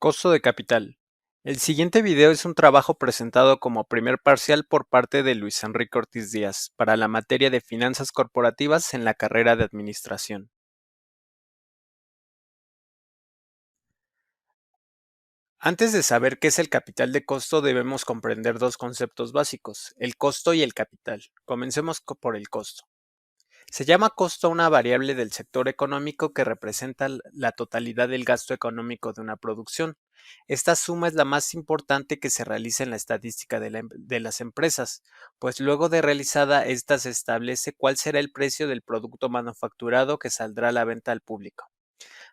Costo de capital. El siguiente video es un trabajo presentado como primer parcial por parte de Luis Enrique Ortiz Díaz para la materia de finanzas corporativas en la carrera de administración. Antes de saber qué es el capital de costo, debemos comprender dos conceptos básicos, el costo y el capital. Comencemos por el costo. Se llama costo a una variable del sector económico que representa la totalidad del gasto económico de una producción. Esta suma es la más importante que se realiza en la estadística de las empresas, pues luego de realizada esta se establece cuál será el precio del producto manufacturado que saldrá a la venta al público.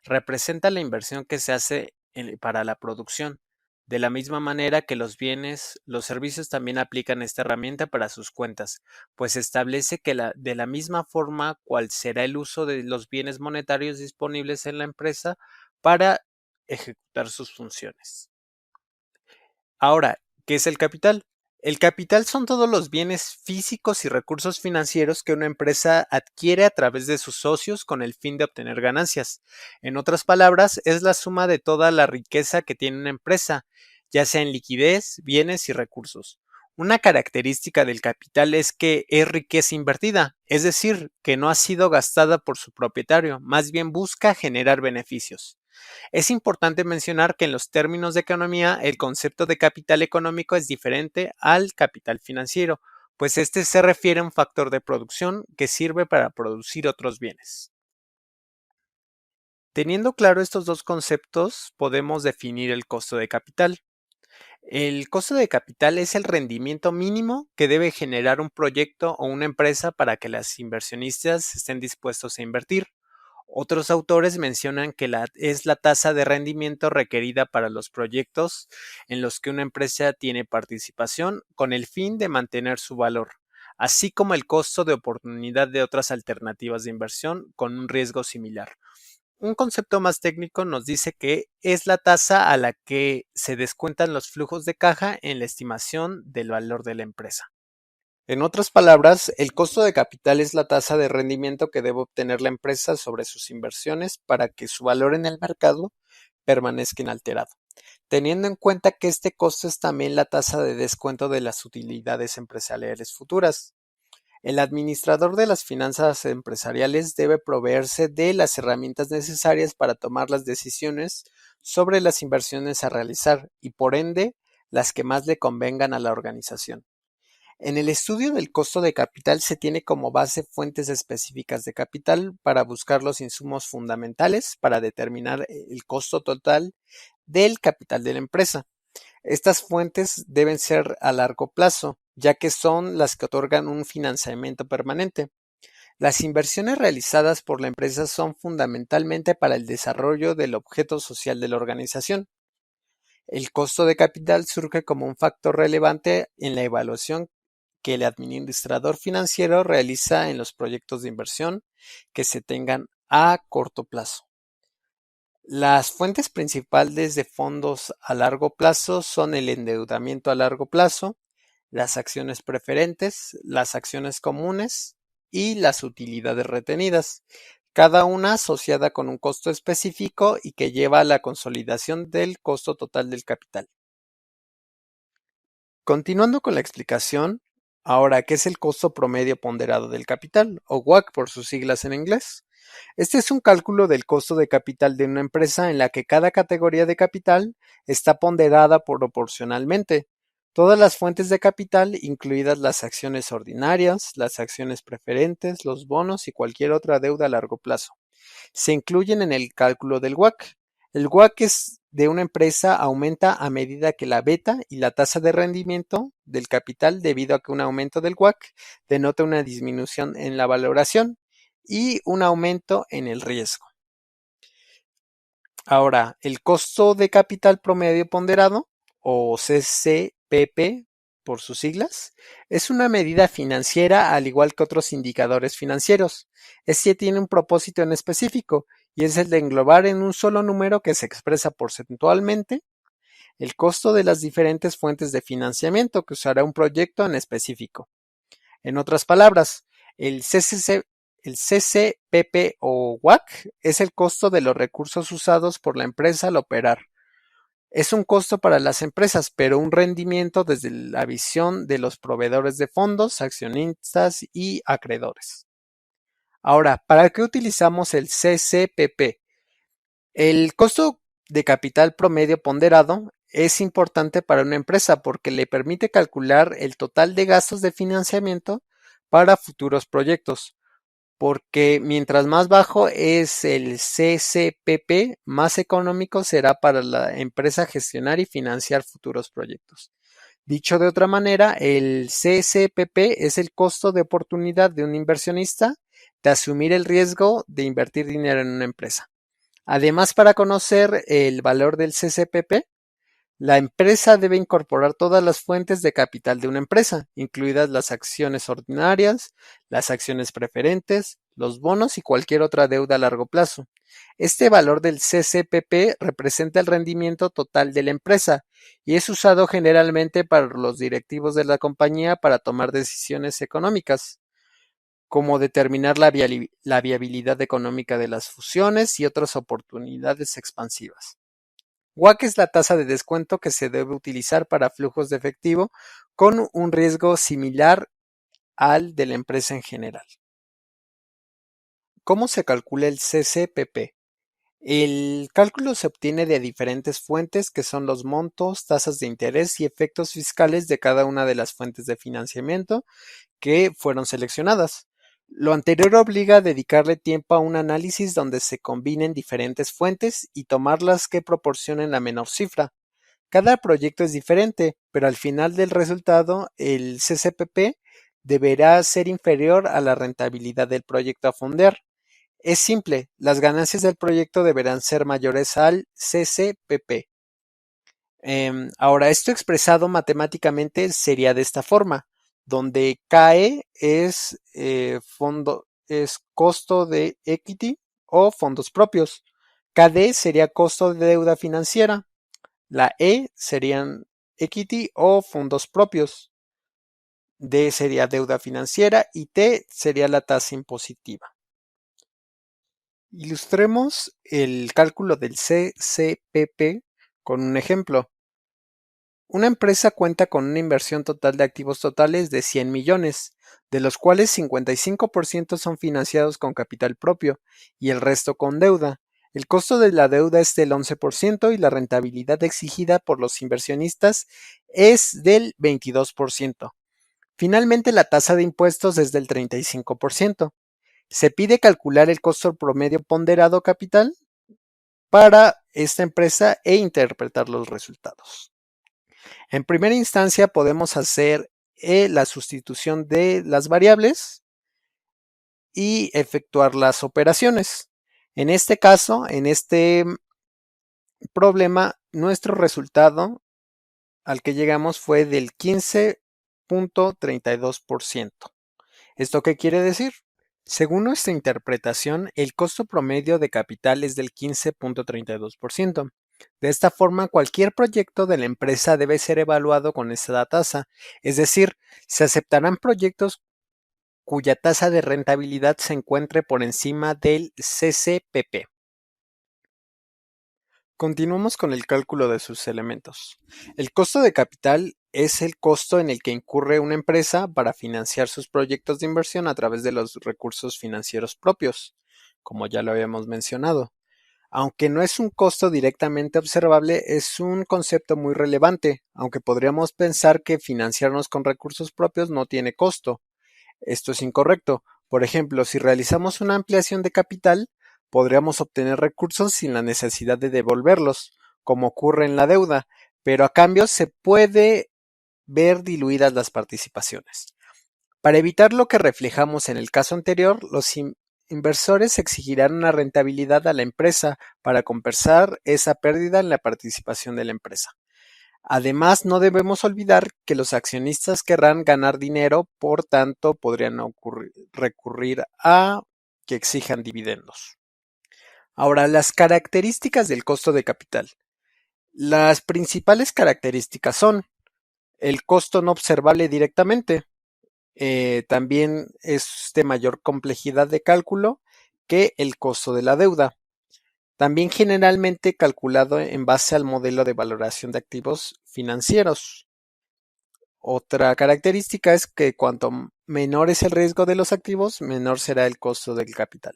Representa la inversión que se hace para la producción. De la misma manera que los bienes, los servicios también aplican esta herramienta para sus cuentas, pues establece que de la misma forma cuál será el uso de los bienes monetarios disponibles en la empresa para ejecutar sus funciones. Ahora, ¿qué es el capital? El capital son todos los bienes físicos y recursos financieros que una empresa adquiere a través de sus socios con el fin de obtener ganancias. En otras palabras, es la suma de toda la riqueza que tiene una empresa, ya sea en liquidez, bienes y recursos. Una característica del capital es que es riqueza invertida, es decir, que no ha sido gastada por su propietario, más bien busca generar beneficios. Es importante mencionar que en los términos de economía el concepto de capital económico es diferente al capital financiero, pues este se refiere a un factor de producción que sirve para producir otros bienes. Teniendo claro estos dos conceptos, podemos definir el costo de capital. El costo de capital es el rendimiento mínimo que debe generar un proyecto o una empresa para que los inversionistas estén dispuestos a invertir. Otros autores mencionan que es la tasa de rendimiento requerida para los proyectos en los que una empresa tiene participación con el fin de mantener su valor, así como el costo de oportunidad de otras alternativas de inversión con un riesgo similar. Un concepto más técnico nos dice que es la tasa a la que se descuentan los flujos de caja en la estimación del valor de la empresa. En otras palabras, el costo de capital es la tasa de rendimiento que debe obtener la empresa sobre sus inversiones para que su valor en el mercado permanezca inalterado, teniendo en cuenta que este costo es también la tasa de descuento de las utilidades empresariales futuras. El administrador de las finanzas empresariales debe proveerse de las herramientas necesarias para tomar las decisiones sobre las inversiones a realizar y, por ende, las que más le convengan a la organización. En el estudio del costo de capital se tiene como base fuentes específicas de capital para buscar los insumos fundamentales para determinar el costo total del capital de la empresa. Estas fuentes deben ser a largo plazo, ya que son las que otorgan un financiamiento permanente. Las inversiones realizadas por la empresa son fundamentalmente para el desarrollo del objeto social de la organización. El costo de capital surge como un factor relevante en la evaluación que el administrador financiero realiza en los proyectos de inversión que se tengan a corto plazo. Las fuentes principales de fondos a largo plazo son el endeudamiento a largo plazo, las acciones preferentes, las acciones comunes y las utilidades retenidas, cada una asociada con un costo específico y que lleva a la consolidación del costo total del capital. Continuando con la explicación, ahora, ¿qué es el costo promedio ponderado del capital, o WACC por sus siglas en inglés? Este es un cálculo del costo de capital de una empresa en la que cada categoría de capital está ponderada proporcionalmente. Todas las fuentes de capital, incluidas las acciones ordinarias, las acciones preferentes, los bonos y cualquier otra deuda a largo plazo, se incluyen en el cálculo del WACC. El WACC de una empresa aumenta a medida que la beta y la tasa de rendimiento del capital, debido a que un aumento del WACC denota una disminución en la valoración y un aumento en el riesgo. Ahora, el costo de capital promedio ponderado, o CCPP por sus siglas, es una medida financiera al igual que otros indicadores financieros. Este tiene un propósito en específico y es el de englobar en un solo número que se expresa porcentualmente el costo de las diferentes fuentes de financiamiento que usará un proyecto en específico. En otras palabras, el CCPP o WACC es el costo de los recursos usados por la empresa al operar. Es un costo para las empresas, pero un rendimiento desde la visión de los proveedores de fondos, accionistas y acreedores. Ahora, ¿para qué utilizamos el CCPP? El costo de capital promedio ponderado es importante para una empresa porque le permite calcular el total de gastos de financiamiento para futuros proyectos, porque mientras más bajo es el CCPP, más económico será para la empresa gestionar y financiar futuros proyectos. Dicho de otra manera, el CCPP es el costo de oportunidad de un inversionista de asumir el riesgo de invertir dinero en una empresa. Además, para conocer el valor del CCPP, la empresa debe incorporar todas las fuentes de capital de una empresa, incluidas las acciones ordinarias, las acciones preferentes, los bonos y cualquier otra deuda a largo plazo. Este valor del CCPP representa el rendimiento total de la empresa y es usado generalmente para los directivos de la compañía para tomar decisiones económicas, como determinar la viabilidad económica de las fusiones y otras oportunidades expansivas. WACC es la tasa de descuento que se debe utilizar para flujos de efectivo con un riesgo similar al de la empresa en general. ¿Cómo se calcula el CCPP? El cálculo se obtiene de diferentes fuentes que son los montos, tasas de interés y efectos fiscales de cada una de las fuentes de financiamiento que fueron seleccionadas. Lo anterior obliga a dedicarle tiempo a un análisis donde se combinen diferentes fuentes y tomar las que proporcionen la menor cifra. Cada proyecto es diferente, pero al final del resultado, el CCPP deberá ser inferior a la rentabilidad del proyecto a fondear. Es simple, las ganancias del proyecto deberán ser mayores al CCPP. Ahora, esto expresado matemáticamente sería de esta forma, donde KE es costo de equity o fondos propios. KD sería costo de deuda financiera. La E serían equity o fondos propios. D sería deuda financiera y T sería la tasa impositiva. Ilustremos el cálculo del CCPP con un ejemplo. Una empresa cuenta con una inversión total de activos totales de 100 millones, de los cuales 55% son financiados con capital propio y el resto con deuda. El costo de la deuda es del 11% y la rentabilidad exigida por los inversionistas es del 22%. Finalmente, la tasa de impuestos es del 35%. Se pide calcular el costo promedio ponderado capital para esta empresa e interpretar los resultados. En primera instancia podemos hacer la sustitución de las variables y efectuar las operaciones. En este caso, en este problema, nuestro resultado al que llegamos fue del 15.32%. ¿Esto qué quiere decir? Según nuestra interpretación, el costo promedio de capital es del 15.32%. De esta forma, cualquier proyecto de la empresa debe ser evaluado con esta tasa, es decir, se aceptarán proyectos cuya tasa de rentabilidad se encuentre por encima del CCPP. Continuamos con el cálculo de sus elementos. El costo de capital es el costo en el que incurre una empresa para financiar sus proyectos de inversión a través de los recursos financieros propios, como ya lo habíamos mencionado. Aunque no es un costo directamente observable, es un concepto muy relevante, aunque podríamos pensar que financiarnos con recursos propios no tiene costo. Esto es incorrecto. Por ejemplo, si realizamos una ampliación de capital, podríamos obtener recursos sin la necesidad de devolverlos, como ocurre en la deuda, pero a cambio se puede ver diluidas las participaciones. Para evitar lo que reflejamos en el caso anterior, los inversores exigirán una rentabilidad a la empresa para compensar esa pérdida en la participación de la empresa. Además, no debemos olvidar que los accionistas querrán ganar dinero, por tanto, podrían recurrir a que exijan dividendos. Ahora, las características del costo de capital. Las principales características son el costo no observable directamente, también es de mayor complejidad de cálculo que el costo de la deuda. también generalmente calculado en base al modelo de valoración de activos financieros. Otra característica es que cuanto menor es el riesgo de los activos, menor será el costo del capital.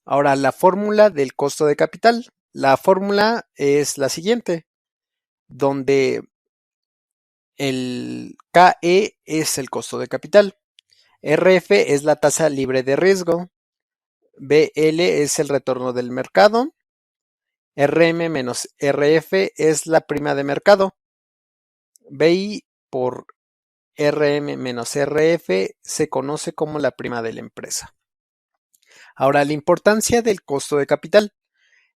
Ahora, la fórmula del costo de capital. La fórmula es la siguiente, donde el KE es el costo de capital, RF es la tasa libre de riesgo, BL es el retorno del mercado, RM menos RF es la prima de mercado, BI por RM menos RF se conoce como la prima de la empresa. Ahora, la importancia del costo de capital.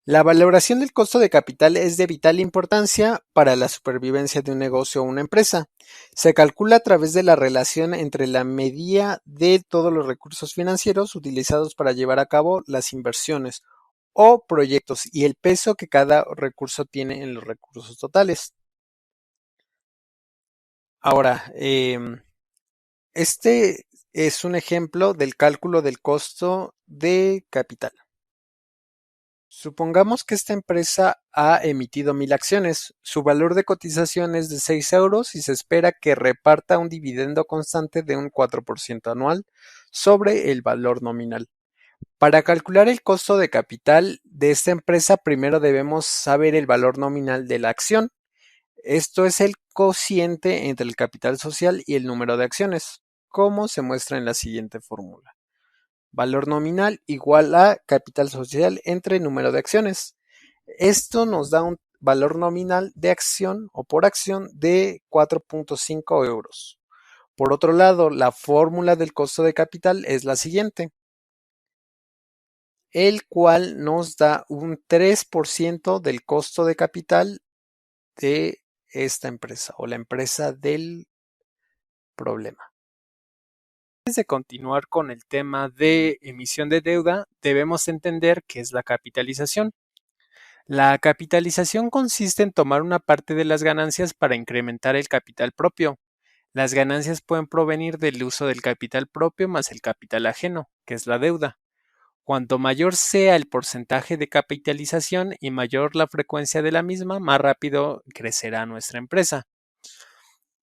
La valoración del costo de capital es de vital importancia para la supervivencia de un negocio o una empresa. Se calcula a través de la relación entre la medida de todos los recursos financieros utilizados para llevar a cabo las inversiones o proyectos y el peso que cada recurso tiene en los recursos totales. Ahora, este es un ejemplo del cálculo del costo de capital. Supongamos que esta empresa ha emitido 1000 acciones. Su valor de cotización es de 6 euros y se espera que reparta un dividendo constante de un 4% anual sobre el valor nominal. Para calcular el costo de capital de esta empresa, primero debemos saber el valor nominal de la acción. Esto es el cociente entre el capital social y el número de acciones, como se muestra en la siguiente fórmula. Valor nominal igual a capital social entre número de acciones. Esto nos da un valor nominal de acción o por acción de 4.5 euros. Por otro lado, la fórmula del costo de capital es la siguiente, el cual nos da un 3% del costo de capital de esta empresa o la empresa del problema. Antes de continuar con el tema de emisión de deuda, debemos entender qué es la capitalización. La capitalización consiste en tomar una parte de las ganancias para incrementar el capital propio. Las ganancias pueden provenir del uso del capital propio más el capital ajeno, que es la deuda. Cuanto mayor sea el porcentaje de capitalización y mayor la frecuencia de la misma, más rápido crecerá nuestra empresa.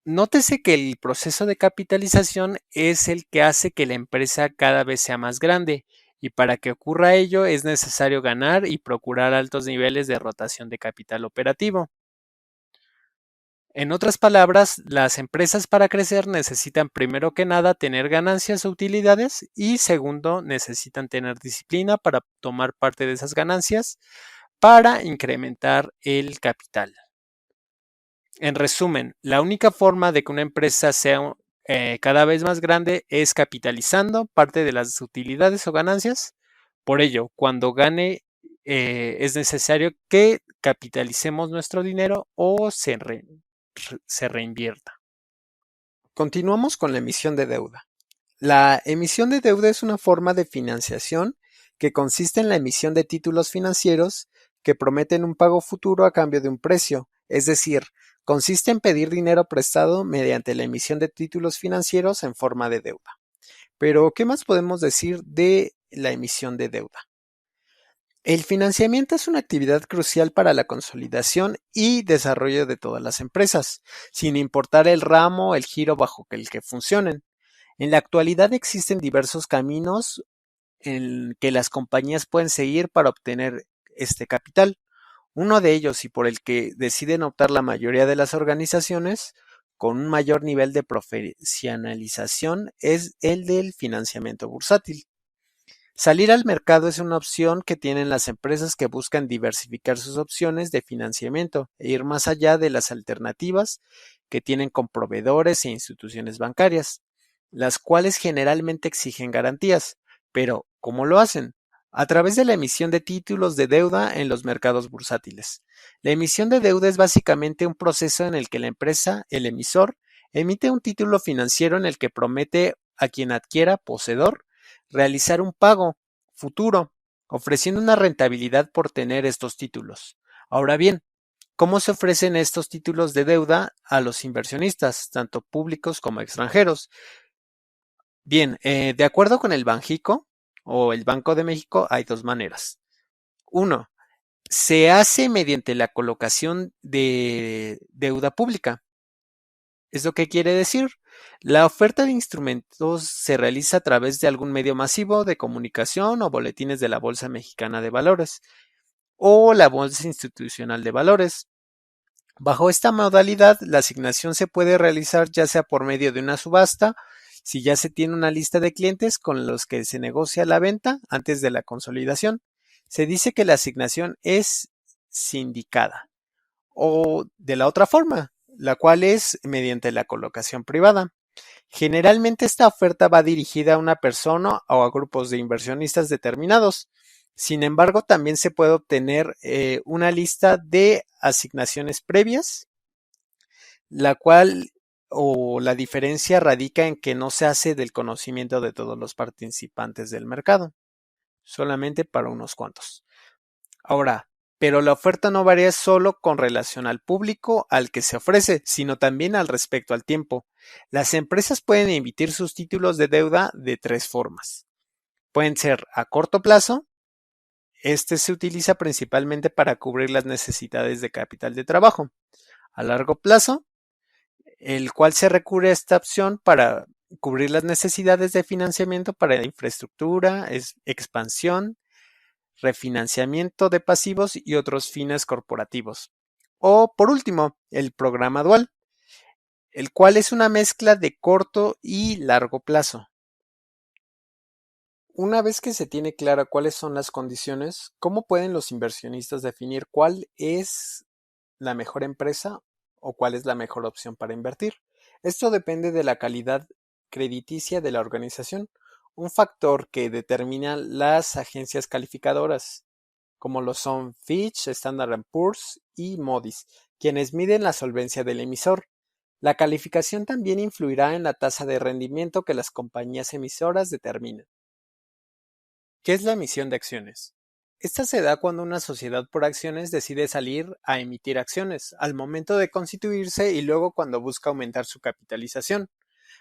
Nótese que el proceso de capitalización es el que hace que la empresa cada vez sea más grande, y para que ocurra ello es necesario ganar y procurar altos niveles de rotación de capital operativo. En otras palabras, las empresas para crecer necesitan primero que nada tener ganancias o utilidades y segundo necesitan tener disciplina para tomar parte de esas ganancias para incrementar el capital. En resumen, la única forma de que una empresa sea cada vez más grande es capitalizando parte de las utilidades o ganancias. Por ello, cuando gane, es necesario que capitalicemos nuestro dinero o se reinvierta. Continuamos con la emisión de deuda. La emisión de deuda es una forma de financiación que consiste en la emisión de títulos financieros que prometen un pago futuro a cambio de un precio, es decir, consiste en pedir dinero prestado mediante la emisión de títulos financieros en forma de deuda. Pero, ¿qué más podemos decir de la emisión de deuda? El financiamiento es una actividad crucial para la consolidación y desarrollo de todas las empresas, sin importar el ramo o el giro bajo el que funcionen. En la actualidad existen diversos caminos en que las compañías pueden seguir para obtener este capital. Uno de ellos, y por el que deciden optar la mayoría de las organizaciones con un mayor nivel de profesionalización, es el del financiamiento bursátil. Salir al mercado es una opción que tienen las empresas que buscan diversificar sus opciones de financiamiento e ir más allá de las alternativas que tienen con proveedores e instituciones bancarias, las cuales generalmente exigen garantías. Pero, ¿cómo lo hacen? A través de la emisión de títulos de deuda en los mercados bursátiles. La emisión de deuda es básicamente un proceso en el que la empresa, el emisor, emite un título financiero en el que promete a quien adquiera, poseedor, realizar un pago futuro, ofreciendo una rentabilidad por tener estos títulos. Ahora bien, ¿cómo se ofrecen estos títulos de deuda a los inversionistas, tanto públicos como extranjeros? Bien, de acuerdo con el Banjico o el Banco de México, hay dos maneras. Uno, se hace mediante la colocación de deuda pública. ¿Esto qué quiere decir? La oferta de instrumentos se realiza a través de algún medio masivo de comunicación o boletines de la Bolsa Mexicana de Valores o la Bolsa Institucional de Valores. Bajo esta modalidad, la asignación se puede realizar ya sea por medio de una subasta, si ya se tiene una lista de clientes con los que se negocia la venta antes de la consolidación. Se dice que la asignación es sindicada o de la otra forma, la cual es mediante la colocación privada. Generalmente esta oferta va dirigida a una persona o a grupos de inversionistas determinados. Sin embargo, también se puede obtener una lista de asignaciones previas, la cual o la diferencia radica en que no se hace del conocimiento de todos los participantes del mercado, solamente para unos cuantos. Ahora, pero la oferta no varía solo con relación al público al que se ofrece, sino también al respecto al tiempo. Las empresas pueden emitir sus títulos de deuda de tres formas. Pueden ser a corto plazo. Este se utiliza principalmente para cubrir las necesidades de capital de trabajo. A largo plazo, el cual se recurre a esta opción para cubrir las necesidades de financiamiento para infraestructura, expansión, refinanciamiento de pasivos y otros fines corporativos. O, por último, el programa dual, el cual es una mezcla de corto y largo plazo. Una vez que se tiene clara cuáles son las condiciones, ¿cómo pueden los inversionistas definir cuál es la mejor empresa o cuál es la mejor opción para invertir? Esto depende de la calidad crediticia de la organización, un factor que determina las agencias calificadoras, como lo son Fitch, Standard & Poor's y Moody's, quienes miden la solvencia del emisor. La calificación también influirá en la tasa de rendimiento que las compañías emisoras determinan. ¿Qué es la emisión de acciones? Esta se da cuando una sociedad por acciones decide salir a emitir acciones, al momento de constituirse y luego cuando busca aumentar su capitalización.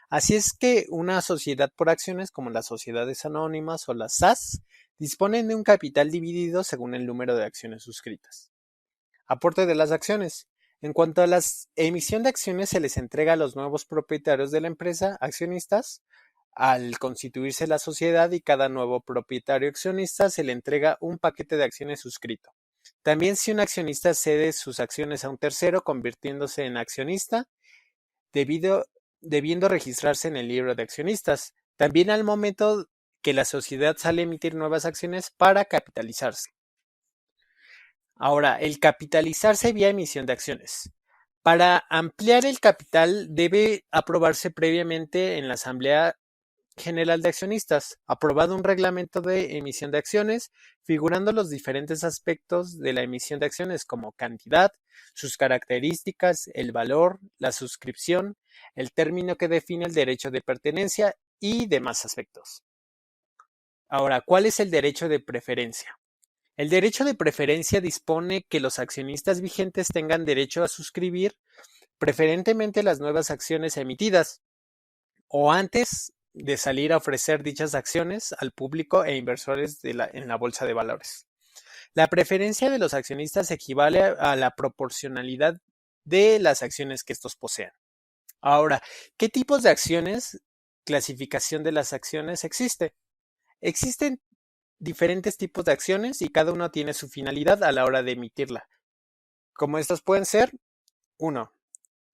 Así es que una sociedad por acciones como las sociedades anónimas o las SAS disponen de un capital dividido según el número de acciones suscritas. Aporte de las acciones. En cuanto a la emisión de acciones, se les entrega a los nuevos propietarios de la empresa, accionistas, al constituirse la sociedad, y cada nuevo propietario accionista se le entrega un paquete de acciones suscrito. También si un accionista cede sus acciones a un tercero, convirtiéndose en accionista, debiendo registrarse en el libro de accionistas. También al momento que la sociedad sale a emitir nuevas acciones para capitalizarse. Ahora, el capitalizarse vía emisión de acciones. Para ampliar el capital debe aprobarse previamente en la Asamblea General de Accionistas, aprobado un reglamento de emisión de acciones, figurando los diferentes aspectos de la emisión de acciones como cantidad, sus características, el valor, la suscripción, el término que define el derecho de pertenencia y demás aspectos. Ahora, ¿cuál es el derecho de preferencia? El derecho de preferencia dispone que los accionistas vigentes tengan derecho a suscribir preferentemente las nuevas acciones emitidas o antes de salir a ofrecer dichas acciones al público e inversores en la bolsa de valores. La preferencia de los accionistas equivale a la proporcionalidad de las acciones que estos posean. Ahora, ¿qué tipos de acciones, clasificación de las acciones existe? Existen diferentes tipos de acciones y cada uno tiene su finalidad a la hora de emitirla. Como estas pueden ser: 1.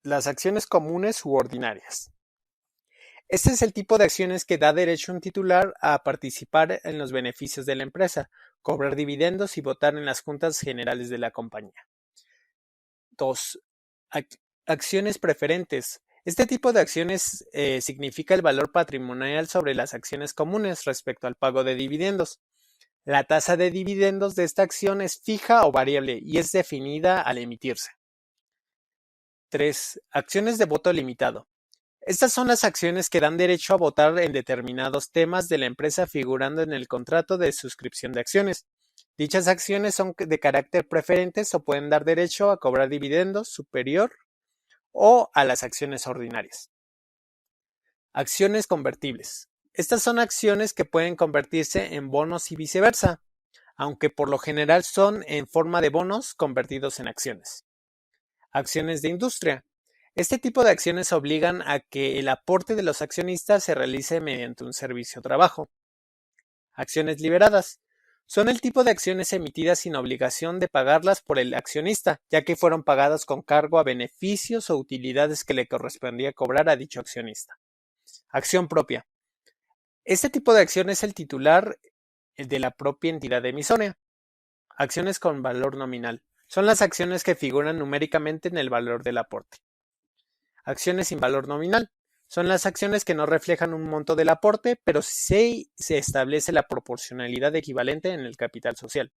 Las acciones comunes u ordinarias. Este es el tipo de acciones que da derecho a un titular a participar en los beneficios de la empresa, cobrar dividendos y votar en las juntas generales de la compañía. 2. Acciones preferentes. Este tipo de acciones significa el valor patrimonial sobre las acciones comunes respecto al pago de dividendos. La tasa de dividendos de esta acción es fija o variable y es definida al emitirse. 3. Acciones de voto limitado. Estas son las acciones que dan derecho a votar en determinados temas de la empresa figurando en el contrato de suscripción de acciones. Dichas acciones son de carácter preferentes o pueden dar derecho a cobrar dividendos superior o a las acciones ordinarias. Acciones convertibles. Estas son acciones que pueden convertirse en bonos y viceversa. aunque por lo general son en forma de bonos convertidos en acciones. Acciones de industria. Este tipo de acciones obligan a que el aporte de los accionistas se realice mediante un servicio o trabajo. Acciones liberadas. Son el tipo de acciones emitidas sin obligación de pagarlas por el accionista, ya que fueron pagadas con cargo a beneficios o utilidades que le correspondía cobrar a dicho accionista. Acción propia. Este tipo de acción es el titular de la propia entidad emisora. Acciones con valor nominal. Son las acciones que figuran numéricamente en el valor del aporte. Acciones sin valor nominal. Son las acciones que no reflejan un monto del aporte, pero sí se establece la proporcionalidad equivalente en el capital social.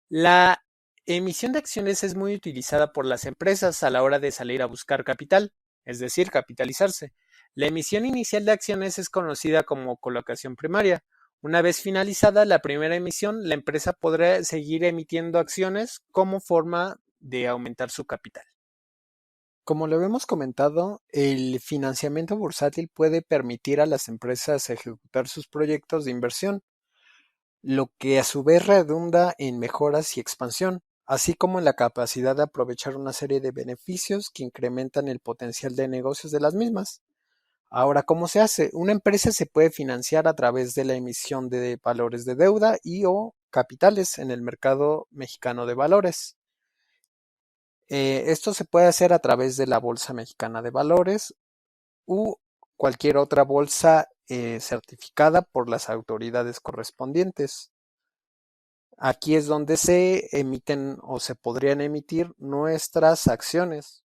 La emisión de acciones es muy utilizada por las empresas a la hora de salir a buscar capital, es decir, capitalizarse. La emisión inicial de acciones es conocida como colocación primaria. Una vez finalizada la primera emisión, la empresa podrá seguir emitiendo acciones como forma de aumentar su capital. Como lo hemos comentado, el financiamiento bursátil puede permitir a las empresas ejecutar sus proyectos de inversión, lo que a su vez redunda en mejoras y expansión, así como en la capacidad de aprovechar una serie de beneficios que incrementan el potencial de negocios de las mismas. Ahora, ¿cómo se hace? Una empresa se puede financiar a través de la emisión de valores de deuda y o capitales en el mercado mexicano de valores. Esto se puede hacer a través de la Bolsa Mexicana de Valores u cualquier otra bolsa certificada por las autoridades correspondientes. Aquí es donde se emiten o se podrían emitir nuestras acciones.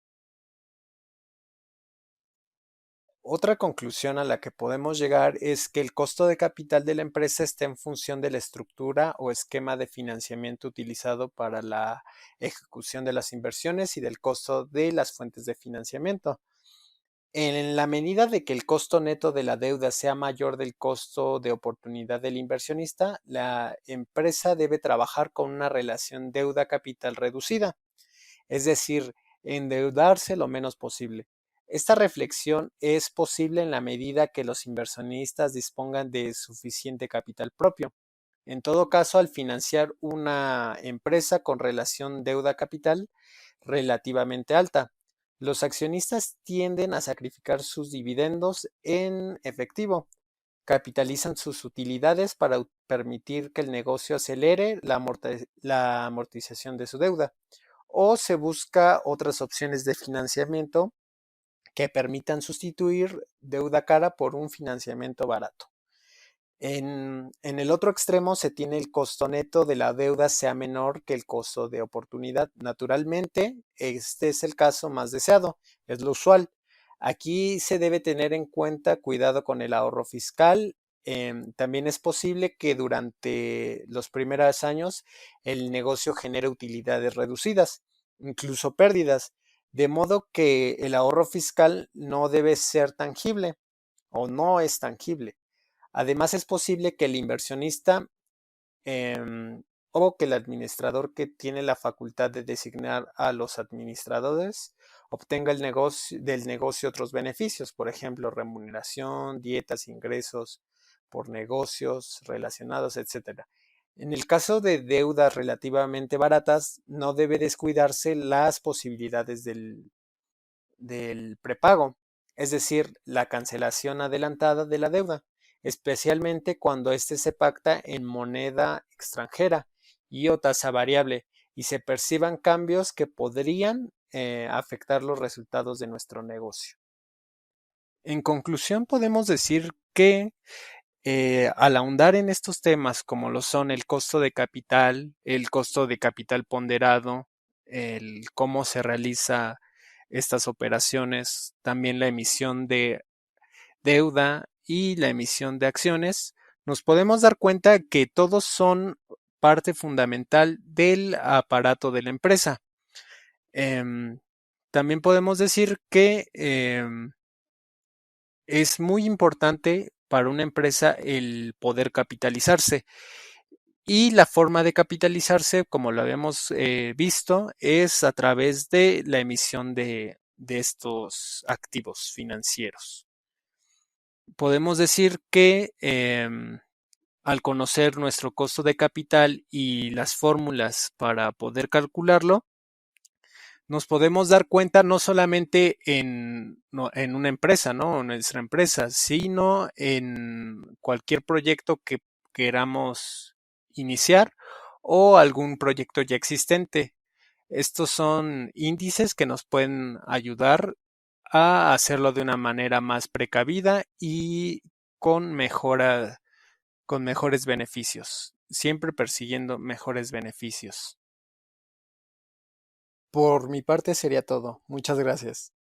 Otra conclusión a la que podemos llegar es que el costo de capital de la empresa está en función de la estructura o esquema de financiamiento utilizado para la ejecución de las inversiones y del costo de las fuentes de financiamiento. En la medida de que el costo neto de la deuda sea mayor del costo de oportunidad del inversionista, la empresa debe trabajar con una relación deuda-capital reducida, es decir, endeudarse lo menos posible. Esta reflexión es posible en la medida que los inversionistas dispongan de suficiente capital propio. En todo caso, al financiar una empresa con relación deuda-capital relativamente alta, los accionistas tienden a sacrificar sus dividendos en efectivo, capitalizan sus utilidades para permitir que el negocio acelere la amortización de su deuda, o se busca otras opciones de financiamiento que permitan sustituir deuda cara por un financiamiento barato. En el otro extremo se tiene el costo neto de la deuda sea menor que el costo de oportunidad. Naturalmente, este es el caso más deseado, es lo usual. Aquí se debe tener en cuenta cuidado con el ahorro fiscal. También es posible que durante los primeros años el negocio genere utilidades reducidas, incluso pérdidas, de modo que el ahorro fiscal no debe ser tangible o no es tangible. Además, es posible que el inversionista o que el administrador que tiene la facultad de designar a los administradores obtenga del negocio otros beneficios, por ejemplo, remuneración, dietas, ingresos por negocios relacionados, etcétera. En el caso de deudas relativamente baratas, no debe descuidarse las posibilidades del prepago, es decir, la cancelación adelantada de la deuda, especialmente cuando éste se pacta en moneda extranjera y o tasa variable y se perciban cambios que podrían afectar los resultados de nuestro negocio. En conclusión, podemos decir que al ahondar en estos temas como lo son el costo de capital ponderado, el cómo se realiza estas operaciones, también la emisión de deuda y la emisión de acciones, nos podemos dar cuenta que todos son parte fundamental del aparato de la empresa. Em, También podemos decir que es muy importante para una empresa el poder capitalizarse. Y la forma de capitalizarse, como lo habíamos visto, es a través de la emisión de estos activos financieros. Podemos decir que Al conocer nuestro costo de capital y las fórmulas para poder calcularlo, nos podemos dar cuenta no solamente en una empresa, ¿no? En nuestra empresa, sino en cualquier proyecto que queramos iniciar o algún proyecto ya existente. Estos son índices que nos pueden ayudar a hacerlo de una manera más precavida y con con mejores beneficios, siempre persiguiendo mejores beneficios. Por mi parte sería todo. Muchas gracias.